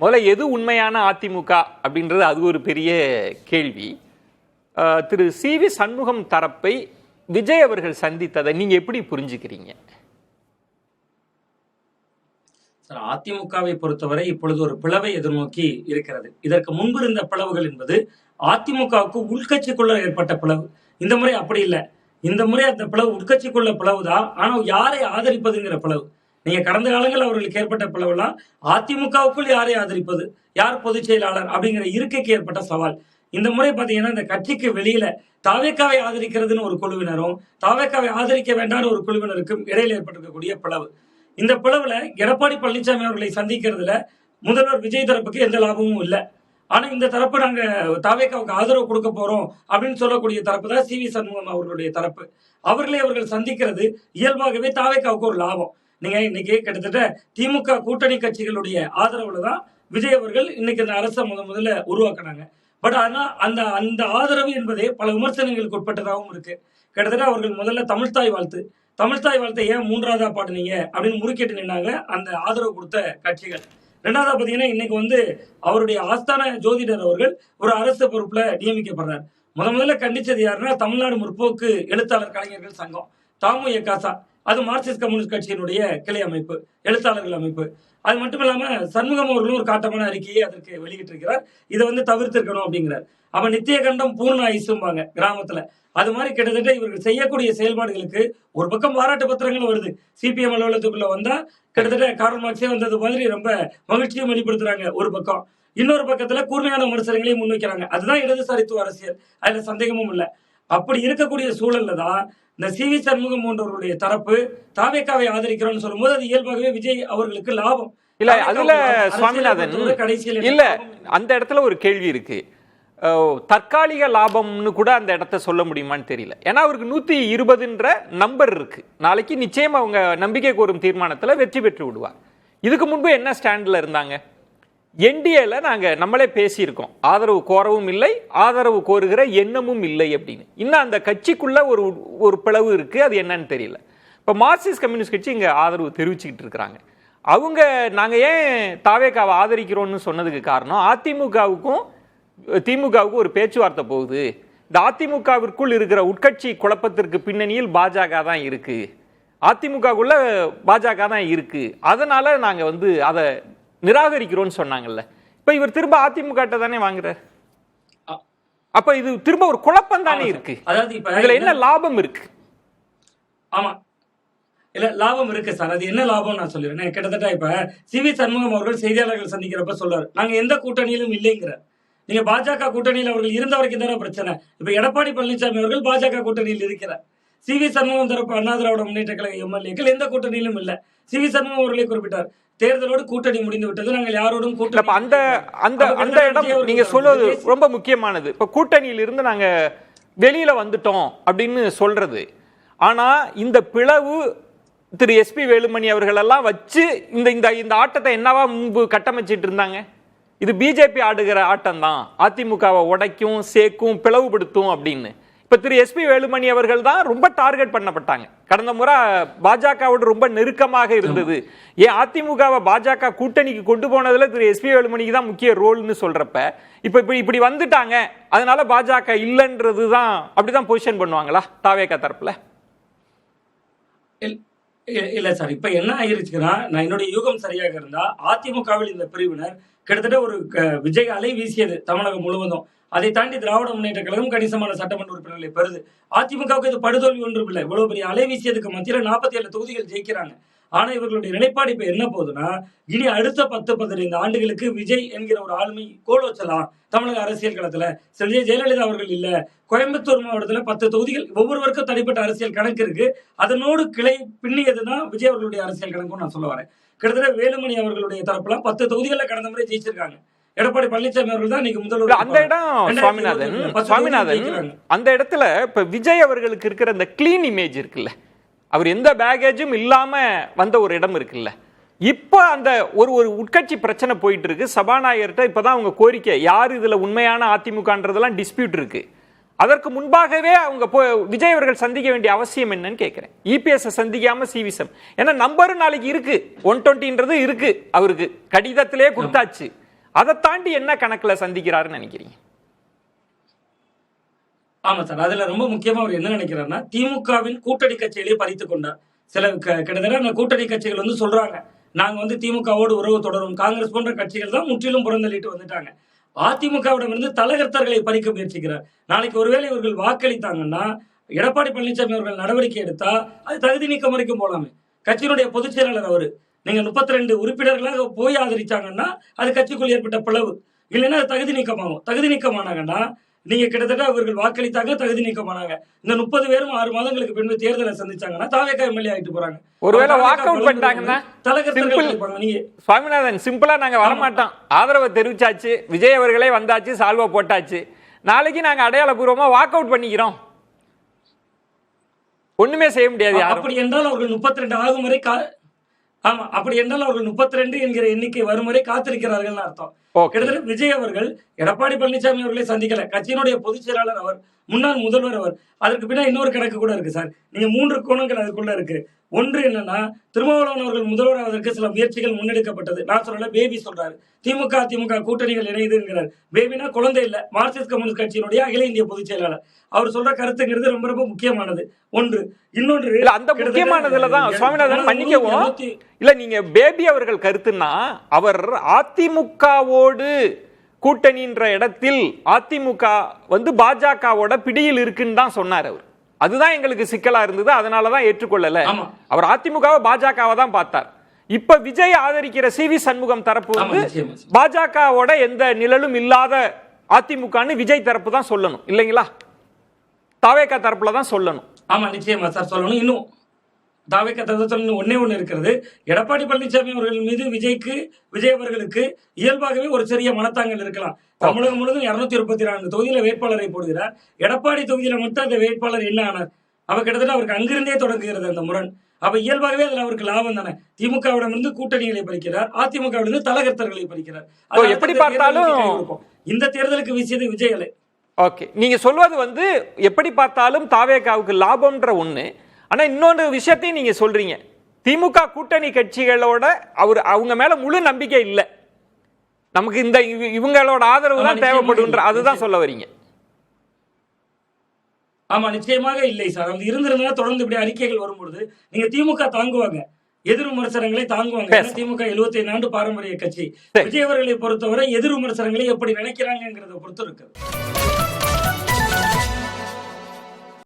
முதல்ல எது உண்மையான அதிமுக அப்படின்றது அது ஒரு பெரிய கேள்வி. திரு சி.வி. சண்முகம் தரப்பை விஜய் அவர்கள் சந்தித்ததை நீங்க எப்படி புரிஞ்சுக்கிறீங்க? அதிமுகவை பொறுத்தவரை இப்பொழுது ஒரு பிளவை எதிர்நோக்கி இருக்கிறது. இதற்கு முன்பு இருந்த பிளவுகள் என்பது அதிமுகவுக்கு உள்கட்சிக்குள்ள ஏற்பட்ட பிளவு. இந்த முறை அப்படி இல்லை. இந்த முறை அந்த பிளவு உட்கட்சிக்குள்ள பிளவு தான். ஆனால் யாரை ஆதரிப்பதுங்கிற பிளவு. நீங்க கடந்த காலங்கள் அவர்களுக்கு ஏற்பட்ட பிளவுலாம் அதிமுகவுக்குள் யாரை ஆதரிப்பது, யார் பொதுச் செயலாளர் அப்படிங்கிற இருக்கைக்கு ஏற்பட்ட சவால். இந்த முறை பாத்தீங்கன்னா இந்த கட்சிக்கு வெளியில தாவேக்காவை ஆதரிக்கிறதுன்னு ஒரு குழுவினரும் தாவேக்காவை ஆதரிக்க வேண்டாம் ஒரு குழுவினருக்கும் இடையில ஏற்பட்டிருக்கக்கூடிய பிளவு. இந்த பிளவுல எடப்பாடி பழனிசாமி அவர்களை சந்திக்கிறதுல முதல்வர் விஜய் தரப்புக்கு எந்த லாபமும் இல்லை. ஆனா இந்த தரப்பு நாங்க தாவேக்காவுக்கு ஆதரவு கொடுக்க போறோம் அப்படின்னு சொல்லக்கூடிய தரப்பு தான் சி.வி. சண்முகம் அவர்களுடைய தரப்பு. அவர்கள் சந்திக்கிறது இயல்பாகவே தாவேக்காவுக்கு ஒரு லாபம். நீங்க இன்னைக்கு கிட்டத்தட்ட திமுக கூட்டணி கட்சிகளுடைய ஆதரவுல தான் விஜய் அவர்கள் இன்னைக்கு இந்த அரசை முதல்ல உருவாக்குனாங்க. பட் ஆனா அந்த ஆதரவு என்பதே பல விமர்சனங்களுக்கு உட்பட்டதாகவும் இருக்கு. கிட்டத்தட்ட அவர்கள் முதல்ல தமிழ்தாய் வாழ்த்தை ஏன் மூன்றாவதா பாடுனீங்க அப்படின்னு முறுக்கிட்டு நின்னாங்க அந்த ஆதரவு கொடுத்த கட்சிகள். ரெண்டாவதா பாத்தீங்கன்னா இன்னைக்கு அவருடைய ஆஸ்தான ஜோதிடர் அவர்கள் ஒரு அரசு பொறுப்புல நியமிக்கப்படுறார். முதல்ல கண்டிச்சது யாருன்னா தமிழ்நாடு முற்போக்கு எழுத்தாளர் கலைஞர்கள் சங்கம், தாமுயகாசா, அது மார்க்சிஸ்ட் கம்யூனிஸ்ட் கட்சியினுடைய கிளை அமைப்பு, எழுத்தாளர்கள் அமைப்பு. அது மட்டும் இல்லாம சண்முகம் அவர்களும் ஒரு காட்டமான அறிக்கையை அதற்கு வெளியிட்டு இருக்கிறார். இதை தவிர்த்திருக்கணும் அப்படிங்கிறார். அப்ப நித்திய கண்டம் பூர்ண ஐசும்பாங்க கிராமத்துல. அது மாதிரி கிட்டத்தட்ட இவர்கள் செய்யக்கூடிய செயல்பாடுகளுக்கு ஒரு பக்கம் பாராட்டு பத்திரங்களும் வருது. சிபிஎம் அலுவலகத்துக்குள்ள வந்தா கிட்டத்தட்ட கார்ல் மார்க்ஸே வந்தது மாதிரி ரொம்ப மகிழ்ச்சியும் வெளிப்படுத்துறாங்க ஒரு பக்கம். இன்னொரு பக்கத்துல கூர்மையான விமர்சனங்களையும் முன்வைக்கிறாங்க. அதுதான் இடதுசாரித்துவ அரசியல், அதுல சந்தேகமும் இல்லை. அப்படி இருக்கக்கூடிய சூழல்ல தான் இந்த சி.வி. சண்முகம் போன்றவர்களுடைய தரப்பு தாவேக்காவை ஆதரிக்கிறோம்னு சொல்லும்போது அது இயல்பாகவே விஜய் அவர்களுக்கு லாபம் இல்ல. அதுல சுவாமிநாதன் கடைசியில் இல்ல, அந்த இடத்துல ஒரு கேள்வி இருக்கு. தற்காலிக லாபம்னு கூட அந்த இடத்த சொல்ல முடியுமான்னு தெரியல. ஏன்னா அவருக்கு 120ன்ற நம்பர் இருக்கு. நாளைக்கு நிச்சயம் அவங்க நம்பிக்கை கோரும் தீர்மானத்துல வெற்றி பெற்று விடுவார். இதுக்கு முன்பு என்ன ஸ்டாண்ட்ல இருந்தாங்க? என்டிஏல நம்மளே பேசியிருக்கோம், ஆதரவு கோரவும் இல்லை, ஆதரவு கோருகிற எண்ணமும் இல்லை அப்படின்னு. இன்னும் அந்த கட்சிக்குள்ள ஒரு பிளவு இருக்கு, அது என்னன்னு தெரியல. இப்ப மார்க்சிஸ்ட் கம்யூனிஸ்ட் கட்சி இங்க ஆதரவு தெரிவிச்சுக்கிட்டு இருக்கிறாங்க. அவங்க நாங்க ஏன் தாவேக்காவை ஆதரிக்கிறோம்னு சொன்னதுக்கு காரணம் அதிமுகவுக்கும் திமுகவுக்கும் ஒரு பேச்சுவார்த்தை போகுது. இந்த அதிமுகவிற்குள் இருக்கிற உட்கட்சி குழப்பத்திற்கு பின்னணியில் பாஜக தான் இருக்கு, அதிமுகவுக்குள்ள பாஜக தான் இருக்கு, அதனால நாங்க அதை நிராகரிக்கிறோம்னு சொன்னாங்கல்ல. இப்ப இவர் திரும்ப அதிமுக தானே வாங்குறார். அப்ப இது திரும்ப ஒரு குழப்பம் தானே இருக்கு. அதாவது இப்ப இதுல என்ன லாபம் இருக்கு? ஆமா, இல்ல லாபம் இருக்கு சார். அது என்ன லாபம் நான் சொல்லிடுறேன். கிட்டத்தட்ட இப்ப சி.வி. சண்முகம் அவர்கள் செய்தியாளர்கள் சந்திக்கிறப்ப சொல்றாரு, நாங்க எந்த கூட்டணியிலும் இல்லைங்கிற. நீங்க பாஜக கூட்டணியில் அவர்கள் இருந்த வரைக்கும் தானே பிரச்சனை. இப்ப எடப்பாடி பழனிசாமி அவர்கள் பாஜக கூட்டணியில் இருக்கிறார். சி.வி. சண்முகம் தரப்பு அண்ணா திராவிட முன்னேற்ற கழக எம்எல்ஏக்கள் எந்த கூட்டணியிலும் இல்ல. சி.வி. சண்முகம் அவர்களே குறிப்பிட்டார், தேர்தலோடு கூட்டணி முடிந்து விட்டது, நாங்கள் யாரோடும் கூட்டணி. அந்த இடம் நீங்க சொல்வது ரொம்ப முக்கியமானது. இப்ப கூட்டணியில் இருந்து நாங்க வெளியில வந்துட்டோம் அப்படின்னு சொல்றது. ஆனா இந்த பிளவு திரு எஸ்.பி. வேலுமணி அவர்கள் எல்லாம் வச்சு இந்த ஆட்டத்தை என்னவா முன்பு கட்டமைச்சிட்டு இருந்தாங்க? இது பிஜேபி ஆடுகிற ஆட்டம் தான், அதிமுகவை உடைக்கும் சேர்க்கும் பிளவுபடுத்தும் அப்படின்னு. இப்ப திரு எஸ்.பி. வேலுமணி அவர்கள் தான் ரொம்ப டார்கெட் பண்ணப்பட்டாங்க. கடந்த முறை பாஜகவோட ரொம்ப நெருக்கமாக இருந்தது. ஏன் அதிமுகவை பாஜக கூட்டணிக்கு கொண்டு போனதுல திரு எஸ்.பி. வேலுமணிக்கு தான் முக்கிய ரோல்னு சொல்றப்ப இப்படி வந்துட்டாங்க, அதனால பாஜக இல்லைன்றது தான் அப்படிதான் பொசிஷன் பண்ணுவாங்களா தாவேகா தரப்புல? இல்ல சார், இப்ப என்ன ஆயிருச்சுன்னா, நான் என்னுடைய யூகம் சரியாக இருந்தா அதிமுகவில் இந்த பிரிவினர் கிட்டத்தட்ட ஒரு விஜய் அலை வீசியது தமிழகம் முழுவதும். அதை தாண்டி திராவிட முன்னேற்ற கழகம் கணிசமான சட்டமன்ற உறுப்பினர்களை பெறுது. அதிமுகவுக்கு இது படுதோல்வி ஒன்றும் இல்லை. இவ்வளவு பெரிய அலை வீசியதுக்கு மத்தியில 47 தொகுதிகள் ஜெயிக்கிறாங்க. ஆனா இவர்களுடைய நிலைப்பாடு இப்ப என்ன போகுதுன்னா, இனி அடுத்த 10-15 ஆண்டுகளுக்கு விஜய் என்கிற ஒரு ஆளுமை கோலோச்சலாம் தமிழக அரசியல் களத்துல. ஜெயலலிதா அவர்கள் இல்ல, கோயம்புத்தூர் மாவட்டத்துல 10 தொகுதிகள் ஒவ்வொருவருக்கும் தனிப்பட்ட அரசியல் கணக்கு இருக்கு. அதனோடு கிளை பின்னியதுதான் விஜய் அவர்களுடைய அரசியல் கணக்கும் நான் சொல்ல வரேன். கிட்டத்தட்ட வேலுமணி அவர்களுடைய தரப்புலாம் 10 தொகுதிகள்ல கடந்த முறை ஜெயிச்சிருக்காங்க. எடப்பாடி பழனிசாமி அவர்கள் தான் இன்னைக்கு முதல்வர். அந்த இடம் சுவாமிநாதன், அந்த இடத்துல இப்ப விஜய் அவர்களுக்கு இருக்கிற அந்த கிளீன் இமேஜ் இருக்குல்ல, அவர் எந்த பேகேஜும் இல்லாம வந்த ஒரு இடம் இருக்குல்ல. இப்ப அந்த ஒரு உட்கட்சி பிரச்சனை போயிட்டு இருக்கு. சபாநாயகர்கிட்ட இப்பதான் அவங்க கோரிக்கை, யார் இதுல உண்மையான அதிமுகன்றதெல்லாம் டிஸ்பியூட் இருக்கு. அதற்கு முன்பாகவே அவங்க விஜய் அவர்கள் சந்திக்க வேண்டிய அவசியம் என்னன்னு கேட்கிறேன். இபிஎஸ் சந்திக்காம சிவிசம், ஏன்னா நம்பரும் நாளைக்கு இருக்கு, 120ன்றது இருக்கு, அவருக்கு கடிதத்திலே கொடுத்தாச்சு. அதை தாண்டி என்ன கணக்குல சந்திக்கிறாருன்னு நினைக்கிறீங்க? ஆமா சார், அதுல ரொம்ப முக்கியமா அவர் என்ன நினைக்கிறாருன்னா, திமுகவின் கூட்டணி கட்சிகளை பறித்துக் கொண்டார். சில கிட்டத்தட்ட அந்த கூட்டணி கட்சிகள் வந்து சொல்றாங்க, நாங்க வந்து திமுகவோடு உறவு தொடரும். காங்கிரஸ் போன்ற கட்சிகள் தான் முற்றிலும் புறந்தள்ளிட்டு வந்துட்டாங்க. அதிமுகவிடமிருந்து தலகர்த்தர்களை பறிக்க முயற்சிக்கிறார். நாளைக்கு ஒருவேளை இவர்கள் வாக்களித்தாங்கன்னா, எடப்பாடி பழனிசாமி அவர்கள் நடவடிக்கை எடுத்தா அது தகுதி நீக்கம் வரைக்கும் போலாமே. கட்சியினுடைய பொதுச் செயலாளர் அவரு. நீங்க 32 உறுப்பினர்களாக போய் ஆதரிச்சாங்கன்னா அது கட்சிக்குள் ஏற்பட்ட பிளவு. இல்லைன்னா அது தகுதி நீக்கமாகும். தகுதி நீக்கமானாங்கன்னா நீங்க கிட்டத்தட்ட அவர்கள் வாக்களித்தாங்க, தகுதி நீக்கமானாங்க. இந்த 30 பேரும் 6 மாதங்களுக்கு பின்பு தேர்தலை சந்திச்சாங்கன்னா தாவேகா எம்எல்ஏ ஆயிட்டு போறாங்க. ஒருவேளை வாக் அவுட் பண்ணிட்டாங்கன்னா நீங்க சுவாமிநாதன் சிம்பிளா நாங்க வரமாட்டோம், ஆதரவை தெரிவிச்சாச்சு, விஜய் அவர்களே வந்தாச்சு, சால்வா போட்டாச்சு, நாளைக்கு நாங்க அடையாளபூர்வமா வாக் அவுட் பண்ணிக்கிறோம், ஒண்ணுமே செய்ய முடியாது. அப்படி என்றால் அவர்கள் 32 ஆகும் வரை ஆமா, அப்படி என்றால் அவர்கள் 32 என்கிற எண்ணிக்கை வரும் வரை காத்திருக்கிறார்கள் அர்த்தம். கிட்டத்தட்ட விஜய் அவர்கள் எடப்பாடி பழனிசாமி அவர்களை சந்திக்கல. கட்சியினுடைய பொதுச் செயலாளர் அவர், முன்னாள் முதல்வர் அவர். அதற்கு பின்னாடி இன்னொரு கணக்கு கூட இருக்கு சார். நீங்க 3 கோணங்கள் அதுக்குள்ள இருக்கு. ஒன்று என்னன்னா, திருமாவளவன் அவர்கள் முதல்வர் ஆவதற்கு சில முயற்சிகள் முன்னெடுக்கப்பட்டது. நான் சொல்லல, பேபி சொல்றாரு. திமுக கூட்டணிகள் இணையுதுங்கிறார். பேபினா குழந்தை இல்ல, மார்க்சிஸ்ட் கம்யூனிஸ்ட் கட்சியினுடைய அகில இந்திய பொதுச் செயலாளர். அவர் சொல்ற கருத்துங்கிறது ரொம்ப ரொம்ப முக்கியமானது. ஒன்று. இன்னொன்று அந்த முக்கியமானதுலதான் சுவாமிநாதன் மன்னிக்கவும் இல்ல, நீங்க பேபி அவர்கள் கருத்துன்னா அவர் அதிமுகவோடு கூட்டணின்ற இடத்தில் அதிமுக வந்து பாஜகவோட பிடியில் இருக்குன்னு தான் சொன்னார் அவர். அதுதான் எங்களுக்கு சிக்கலா இருந்தது, அதனாலதான் ஏற்றுக்கொள்ளல. அவர் அதிமுகவை பாஜகவை தான் பார்த்தார். இப்ப விஜய் ஆதரிக்கிற சிவி சண்முகம் தரப்பு வந்து பாஜகவோட எந்த நிழலும் இல்லாத அதிமுகன்னு விஜய் தரப்பு தான் சொல்லணும் இல்லைங்களா? தாவேகா தரப்புல தான் சொல்லணும். ஆமா, நிச்சயமா சார் சொல்லணும். இன்னும் தாவேகா தரப்பு ஒன்னே ஒண்ணு இருக்கிறது. எடப்பாடி பழனிசாமி அவர்கள் மீது விஜய் அவர்களுக்கு இயல்பாகவே ஒரு சிறிய மனத்தாங்கல் இருக்கலாம். தமிழகம் முழுவதும் 234 தொகுதியில வேட்பாளரை போடுகிறார். எடப்பாடி தொகுதியில மட்டும் அந்த வேட்பாளர் என்ன ஆனார்? அவ கிட்டத்தட்ட அவருக்கு அங்கிருந்தே தொடங்குகிறது அந்த முரண். அப்ப இயல்பாகவே அதுல அவருக்கு லாபம் தானே. திமுகவிடம் இருந்து கூட்டணிகளை பறிக்கிறார், அதிமுகவிலிருந்து தலகர்த்தர்களை பறிக்கிறார். எப்படி பார்த்தாலும் இந்த தேர்தலுக்கு வீசியது விஜய் அலை. ஓகே, நீங்க சொல்வது வந்து எப்படி பார்த்தாலும் தாவேகாவுக்கு லாபம்ன்ற ஒண்ணு. ஆனா இன்னொரு விஷயத்தையும் நீங்க சொல்றீங்க, திமுக கூட்டணி கட்சிகளோட அவங்க மேல முழு நம்பிக்கை இல்லை, நமக்கு இந்த இவங்களோட ஆதரவு தான் தேவைப்படுன்ற அதுதான் சொல்ல வரீங்க. ஆமா, நிச்சயமாக இல்லை சார். அது இருந்திருந்தா தொடர்ந்து இப்படி அறிக்கைகள் வரும்பொழுது நீங்க திமுக தாங்குவாங்க, எதிர் விமர்சனங்களை தாங்குவாங்க. திமுக 75 ஆண்டு பாரம்பரிய கட்சி. விஜய் அவர்களை பொறுத்தவரை எதிர் விமர்சனங்களை எப்படி நினைக்கிறாங்கிறத பொறுத்து இருக்கு.